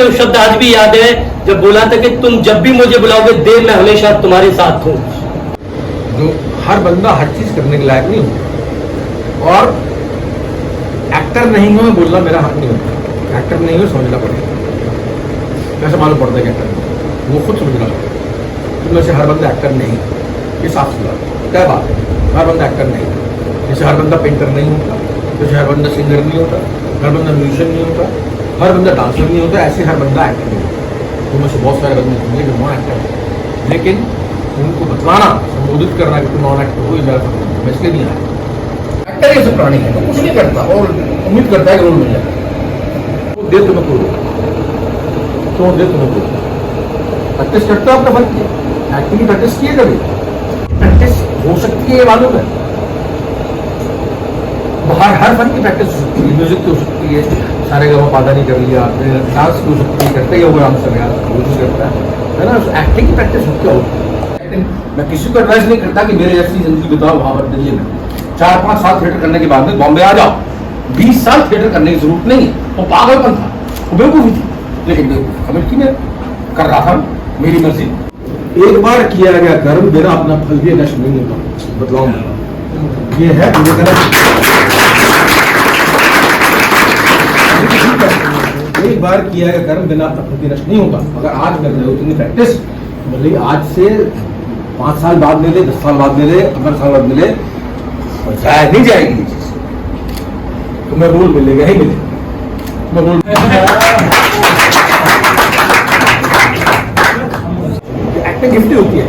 वो शब्द आज भी याद है जब बोला था कि तुम जब भी मुझे बुलाओगे देव मैं हमेशा तुम्हारे साथ हूँ। जो हर बंदा हर चीज करने के लायक नहीं होता और एक्टर नहीं हो बोलना मेरा हक नहीं होता। एक्टर नहीं हो समझना पड़ेगा, कैसे मालूम पड़ता है कि एक्टर नहीं, वो खुद समझना पड़ेगा। तो वैसे हर बंदा एक्टर नहीं, ये साफ सी बात है, क्या बात है, हर बंदा एक्टर नहीं। जैसे हर बंदा पेंटर नहीं होता, जैसे हर बंदा सिंगर नहीं होता, हर बंदा म्यूजिशियन नहीं होता, हर बंदा डांसर नहीं होता, ऐसे हर बंदा एक्टर नहीं होता। तो में से बहुत सारे बंदे होंगे जो नॉन एक्टर है, लेकिन उनको बतलाना संबोधित करना कि तुम नॉन एक्टर हो इजाजत मैं इसलिए नहीं आया। एक्टर ऐसे प्राणी है तो कुछ नहीं करता और उम्मीद करता है कि रोल मिल जाए। तो दे तुम्हें कोई क्यों दे तुम्हें कोई प्रैक्टिस करते हो, आपका फर्क किया एक्टिंग की प्रैक्टिस किए कभी, प्रैक्टिस हो सकती है ये मालूम है। हर फन की प्रैक्टिस हो सकती है, म्यूजिक की हो सकती है, सारे गाँव पादा नहीं कर लिया आपने, डांस की हो सकती है, करते ही होगा हम सब यार कोशिश करता है ना। एक्टिंग की प्रैक्टिस होती है। मैं किसी को एडवाइस नहीं करता कि मेरे जैसी जिंदगी बिताओ वहां पर दिल्ली में 4-5 साल थिएटर करने के बाद में बॉम्बे आ जाओ, 20 साल थिएटर करने की जरूरत नहीं है। वो पागलपन था, वो बेवकूफी थी, लेकिन समझती मैं कर रहा था मेरी मर्जी। एक बार किया गया कर्म बिना अपना फल भी नष्ट नहीं होता, बदलाव ये है। एक बार किया गया कर्म बिना अपना फल भी नष्ट नहीं होता। अगर आज कर रहे हो इतनी प्रैक्टिस, भले आज से 5 साल बाद मिले, 10 साल बाद मिले, 15 साल बाद मिले, और जाए नहीं जाएगी ये चीज, तुम्हें रोल मिलेगा ही मिलेगा। रोल एक्टिंग गिफ्ट होती है,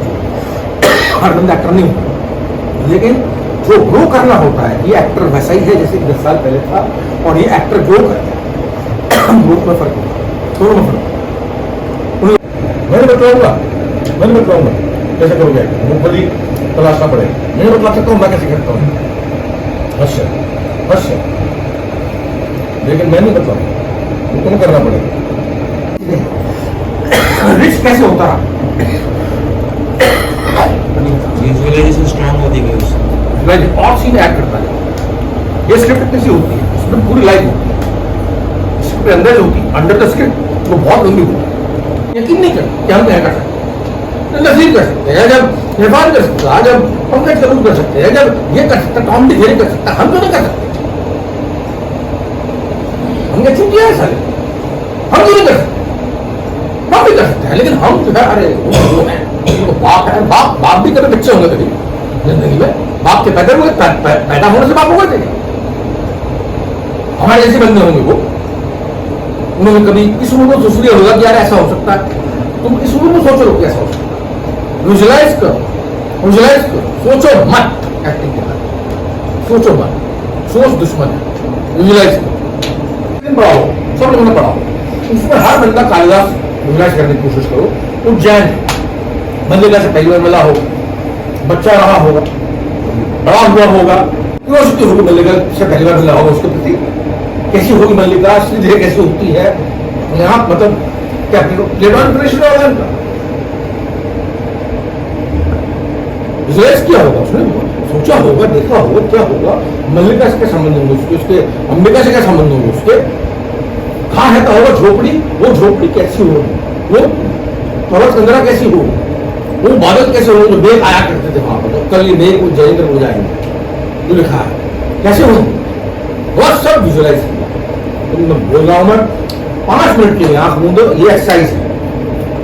हर बंदा एक्टर नहीं होता, लेकिन जो ग्रो करना होता है ये एक्टर वैसा ही है जैसे 10 साल पहले था, और ये एक्टर ग्रो करता है। ग्रोथ में फर्क होता है, दोनों में फर्क। मैंने बतलाऊंगा कैसे करोगे, मूंगफली तलाशना पड़ेगा, मैं बतला सकता हूँ मैं कैसे करता हूँ, अवश्य, लेकिन मैं नहीं बतलाऊंगा, वो तुम्हें करना पड़ेगा। रिच कैसे होता है, विजुअलाइजेशन स्ट्रांग होती है उससे, और सीन ऐड करता है। ये स्क्रिप्ट कैसी होती है, उसमें पूरी लाइफ होती है, स्क्रिप्ट अंदर जो होती है, अंडर द स्क्रिप्ट वो बहुत लंबी होती है। यकीन नहीं करते कि हम क्या कर सकते हैं, नसीब कर सकते हैं, जब इरफान कर सकता है, जब पंकज कपूर कर सकते हैं, जब ये कर सकता टॉम डिफेरी कर सकता, हम तो नहीं कर सकते। हम क्या छुट्टियां है सारे, हम तो नहीं कर सकते, हम भी कर सकते हैं, लेकिन हम जो है अरे वो है, बाप है, बाप भी कभी बच्चे होंगे कभी जिंदगी में, बाप के पैदा हुए, पैदा होने से बाप हो गए थे, हमारे जैसे बंदे होंगे वो, उन्होंने कभी इस उम्र को सोच लिया होगा कि यार ऐसा हो सकता है, तुम इस उम्र को सोचो कि ऐसा हो सकता है, विजुअलाइज करो, सोचो मत, एक्टिंग के बाद सोचो मत, सोच दुश्मन है, विजुअलाइज करो, पढ़ाओ, सब लोगों ने पढ़ाओ, उसमें हर बंदा कालिदास विजुअलाइज करने की कोशिश करो। उज्जैन मल्लिका से पहली बार मिला हो, बच्चा रहा होगा, बड़ा हुआ होगा, क्यूरियोसिटी होगी मल्लिका से पहली बार मिला होगा, उसके प्रति कैसी होगी मल्लिका, श्रीधर कैसी होती है, यहाँ मतलब क्या प्लेटोन होगा, विजुअलाइज किया होगा, उसने सोचा होगा, देखा होगा क्या होगा, मल्लिका से क्या संबंध होंगे उसके, अंबिका से क्या संबंध होंगे उसके, कहाँ है तो होगा झोपड़ी, वो झोपड़ी कैसी होगी, वो पर्वत कंदरा कैसी होगी, वो बादल कैसे होंगे, जो मेघ आया करते थे वहां पर, तो कल ये मेघ वो जयेंद्र हो जाएंगे, जो लिखा है कैसे होंगे, वह सब विजुअलाइज किया। तो मैं बोल रहा हूं, मैं 5 मिनट के लिए आंख मूंदो, ये एक्सरसाइज है,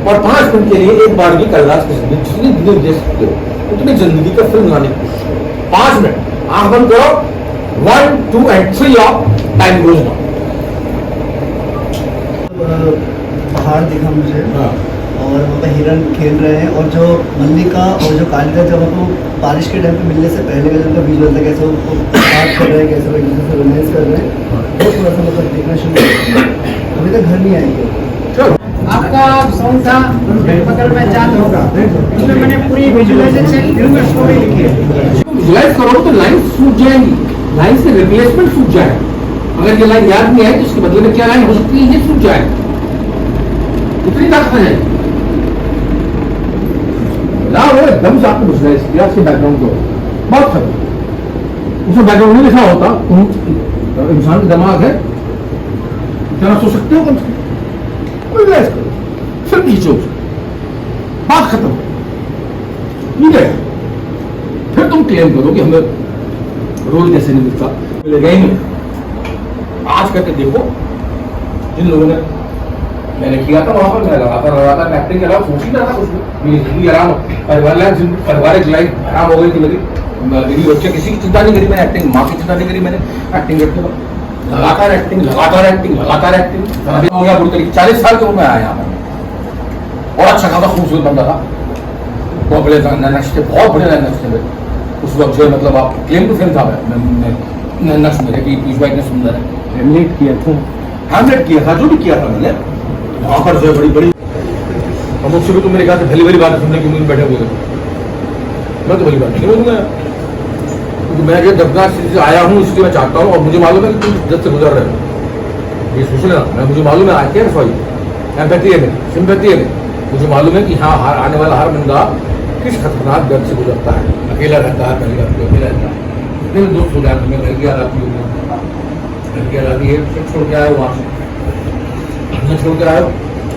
और 5 मिनट के लिए एक बार भी कालिदास की जिंदगी जितनी दिन दे सकते हो उतनी जिंदगी का फिल्म लाने की कोशिश करो। 5 मिनट आंख बंद करो, 1, 2 and 3 of time goes now. पहाड़ दिखा मुझे, हाँ। और वहाँ पे हिरन खेल रहे हैं, और जो मल्लिका और जो कालिदास जब वो बारिश के टाइम पे मिलने से पहले का जो विजुअल था, कैसे वो बात कर रहे हैं, कैसे वो एक दूसरे से रोमांस कर रहे हैं, वो थोड़ा सा मतलब देखना शुरू किया। अभी तक घर नहीं आएंगे। आपका सॉन्ग था बगल में जात होगा, उसमें मैंने पूरी विजुअलाइजेशन फिल्म स्टोरी लिखी है। विजुअलाइज करो तो लाइन सूझ जाएंगी, लाइन से रिप्लेसमेंट सूझ जाएगा। अगर ये लाइन याद नहीं आई तो इसके बदले में क्या लाइन हो सकती है, ये सूझ जाएगा, इतनी ताकत है ना, वो एकदम से आपको विजुअलाइज किया इसके बैकग्राउंड को, बहुत खतरनाक। उसमें बैकग्राउंड में लिखा होता, तुम इंसान का दिमाग है, इतना सोच सकते हो कम से कम। विजुलाइज करो, फिल्म खींचो, बात खत्म, ठीक है। फिर तुम क्लेम करो कि हमें रोल कैसे नहीं मिलता, मिलेगा ही नहीं। आज करके देखो, जिन लोगों ने मैंने किया था वहां पर मैं लगातार एक्टिंग के अलावा सोच ही रहा था कुछ भी। मेरी जिंदगी आराम, पारिवारिक लाइफ आराम हो गई थी मेरी बच्चे किसी की चिंता नहीं करी मैंने, एक्टिंग माँ की चिंता नहीं करी मैंने, एक्टिंग करते वक्त लगातार एक्टिंग हो गया पूरी तरीके। 40 साल की उम्र में आया यहाँ पर, और अच्छा खासा खूबसूरत बंदा था, बहुत बड़े नक्शे, बहुत बड़े नक्शे में उस वक्त जो मतलब आप क्लेम टू फेम था नक्श मेरे कि पीयूष भाई ने सुंदर है, हेमलेट किया था, जो भी किया था मैंने वहाँ पर जो बड़ी बड़ी हम मुझसे भी तो मेरे ख्याल से भली भली बात सुनने की मुझे बैठे हुए थे, मैं तो भली बात नहीं बोलूँगा क्योंकि मैं ये दबना से आया हूँ इसलिए मैं चाहता हूँ, और मुझे मालूम है कि तुम जब से गुजर रहे हो, ये सोच लेना, मैं मुझे मालूम है आई केयर फॉर यू, एम्पैथी है मेरी, सिंपैथी है मेरी, मुझे मालूम है कि हाँ हर आने वाला हर बंदा किस खतरनाक दर्द से गुजरता है, अकेला रहता है, पहली बात अकेला रहता है, इतने दोस्त हो जाते हैं, लड़की याद आती है, लड़की याद आती है, सब छोड़ के आए वहाँ से, छोड़ के आए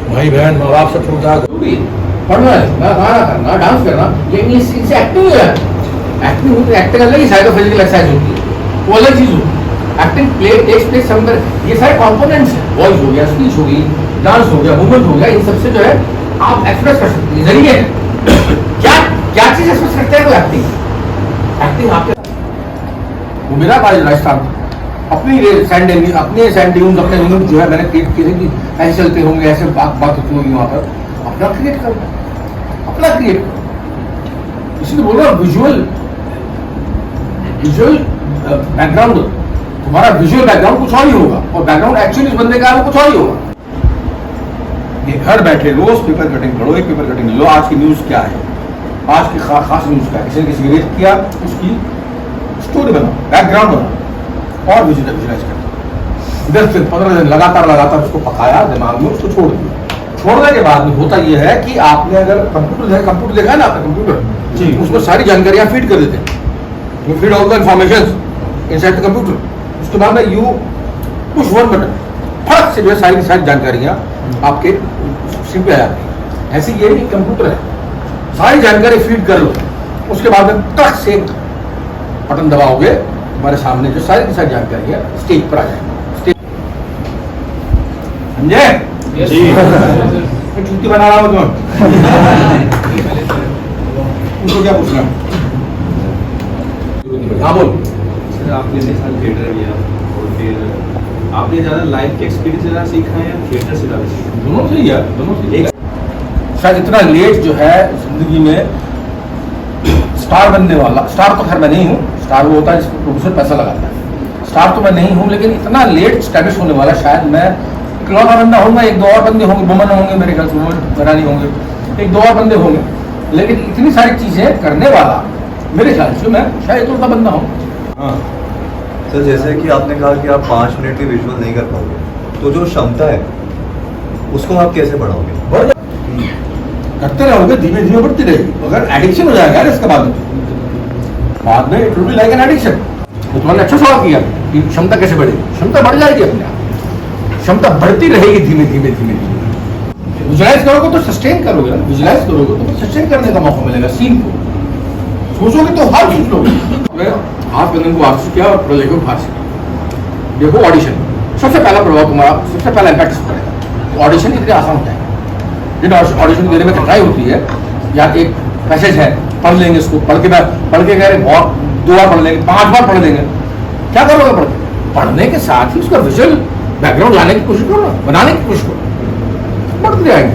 भाई बहन माँ बाप सब छोड़ के आए, जरूरी पढ़ना है, गाना करना, डांस करना, लेकिन इससे एक्टिंग है, एक्टिंग होती है, एक्टिंग अलग ही साइड ऑफ फिजिकल एक्सरसाइज होती है, वो अलग चीज होती है, acting play takes place somewhere, ये सारे कॉम्पोनेंट्स हैं, वॉइस हो गया, स्पीच हो गई, डांस हो गया, मूवमेंट हो गया, इन सबसे जो है आप एक्सप्रेस कर सकते हैं, जरिए क्या क्या चीज एक्सप्रेस करते हैं वो एक्टिंग आपके वो मेरा कॉलेज राजस्थान अपने सैंड ड्यून्स अपने यूनिट जो है मैंने क्रिएट किए थे कि ऐसे चलते होंगे, ऐसे बात होती होगी वहाँ पर, अपना क्रिएट करना, अपना क्रिएट करना, इसलिए बोल रहा हूँ विजुअल बैकग्राउंड, तुम्हारा विजुअल बैकग्राउंड कुछ और ही होगा और बैकग्राउंड एक्चुअली इस बंदे का वो कुछ और ही होगा। ये घर बैठे रोज पेपर कटिंग पढ़ो, एक पेपर कटिंग लो, आज की न्यूज क्या है, आज की खास न्यूज क्या है, किसी ने किसी रेट किया उसकी स्टोरी बनाओ, बैकग्राउंड बनाओ और विजुलाइज करो। 10 दिन 15 दिन लगातार उसको पकाया दिमाग में, उसको छोड़ दिया। छोड़ने के बाद में होता यह है कि आपने अगर कंप्यूटर देखा है ना, आपने कंप्यूटर उसमें सारी जानकारियां फीड कर देते हैं, you feed all the information inside the computer, उसके बाद में यू पुश वन बटन, फट से जो है सारी जानकारियां आपके स्क्रीन पे आ जाती है। ऐसे ये भी कंप्यूटर है, सारी जानकारी फीड कर लो, उसके बाद में टक से बटन दबाओगे, हमारे सामने जो सारी जानकारी है स्टेज पर आ जाएगी। समझे? छुट्टी बना रहा हूँ तुम उनको क्या पूछना? हाँ बोल। सर आपने इतने साल थिएटर किया और फिर आपने ज़्यादा लाइफ के एक्सपीरियंस ज़्यादा सीखा है या थिएटर से ज़्यादा सीखा? दोनों सही है, दोनों सही है। शायद इतना लेट जो है जिंदगी में स्टार बनने वाला, स्टार तो खैर मैं नहीं हूँ, स्टार वो होता है जिसको प्रोड्यूसर पैसा लगाता है, स्टार तो मैं नहीं हूँ, लेकिन इतना लेट स्टैब्लिश होने वाला शायद मैं इकलौता बंदा होऊंगा, एक दो और बंदे होंगे, वुमन होंगे, मेरे ख्याल से वुमन बनानी होंगे, एक दो और बंदे होंगे, लेकिन इतनी सारी चीजें करने वाला मेरे ख्याल से मैं शायद इकलौता बंदा हूँ। हाँ सर, जैसे कि आपने कहा कि आप 5 मिनट के विजुअल नहीं कर पाओगे, तो जो क्षमता है उसको आप कैसे बढ़ाओगे? करते रहोगे, धीमे धीमे बढ़ती रहेगी, अगर एडिक्शन हो जाएगा ना इसके बाद में it will be like an addiction. तो तुमने अच्छा सवाल किया कि क्षमता कैसे बढ़ेगी, क्षमता बढ़ जाएगी अपने आप, क्षमता बढ़ती रहेगी धीमे धीमे धीमे धीमे। विजुलाइज करोगे तो सस्टेन करोगे ना, विजुलाइज करोगे तो सस्टेन करने का मौका मिलेगा, सीन को सोचोगे तो हर सोच लोगे। हाथ बंधन को वापस किया और प्रोजेक्ट बाहर से देखो ऑडिशन, सबसे पहला प्रभाव तुम्हारा, सबसे पहला इम्पैक्ट इस पड़ेगा। ऑडिशन इतने आसान होता है, जिन ऑडिशन देने में कठिनाई होती है, या एक पैसेज है पढ़ लेंगे, इसको पढ़ के कह रहे बहुत 2 बार पढ़ लेंगे, 5 बार पढ़ लेंगे, क्या करोगे? पढ़ने के साथ ही उसका विजुअल बैकग्राउंड लाने की कोशिश करो ना, बनाने की कोशिश करो, बढ़ते जाएंगे।